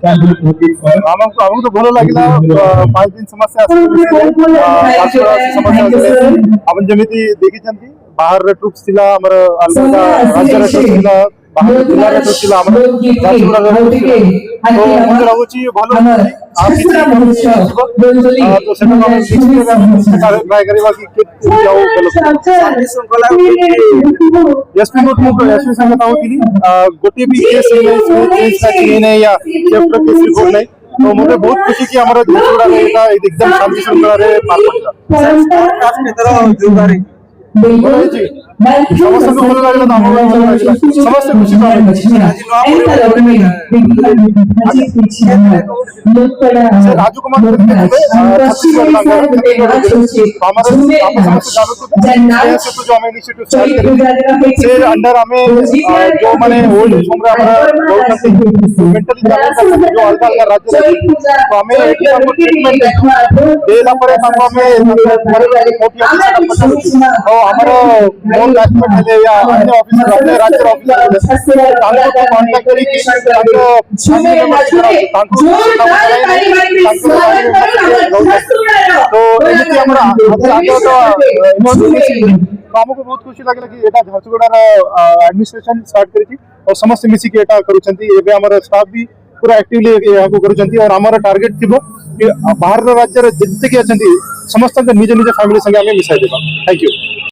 ଆମକୁ ତ ଭଲ ଲାଗିଲା 5 ଦିନ ସମସ୍ୟା ଆପଣ ଯେମିତି ଦେଖିଛନ୍ତି ବାହାରରେ ଟ୍ରୁପ୍ସ ଥିଲା ଆମର ଅଲଗା ରାଜ୍ୟର ଟ୍ରୁପ୍ସ ଥିଲା ବାହାର ଜିଲ୍ଲାରେ ଟ୍ରୁପ୍ସ ଥିଲା ଆମର ଝାରସୁଗୁଡ଼ାର ଟ୍ରୁପ୍ସ ଥିଲା ତ ମୋତେ ଲାଗୁଛି ଭଲ ଆଉ କିଛି ତ ସେଟାକୁ ଆମେ ଟ୍ରାଏ କରିବା କି କେତେ ଯାଉ ଶୃଙ୍ଖଲା एसपी को एसपी संग बताऊंगी गोटे भी केस नहीं या चैप्टर केस रिपोर्ट नहीं तो मुझे बहुत खुशी कि हमारा झारसुगुड़ा में एकदम शांति श्रृंखला रे पार पड़ेगा समस्त को भल लागला हम समस्त खुशी राजू कुमार जो हमें इनिशिएटिव स्टार्ट करेंगे से अंडर हमें जो माने ओल्ड होम रे हमरा मेंटली चैलेंज जो अलग अलग राज्य तो हमें ट्रीटमेंट देला पर हमें तो हमारा मोन लाइफमेट है या अन्य ऑफिसर अपने राज्य ऑफिसर तांको कांटेक्ट करी कि तांको तो एमिति हमरा तो हमको बहुत खुशी लागला कि एटा झारसुगुड़ा एडमिनिस्ट्रेशन स्टार्ट करी और समस्त मिसी के एटा करूछंती एबे हमर स्टाफ भी पूरा एक्टिवली याको करूछंती और हमारा टारगेट थिबो कि बाहर राज्य रे जत्ते के अछंती समस्त निज निज फैमिली संगे हमें मिसाई देबा थैंक यू।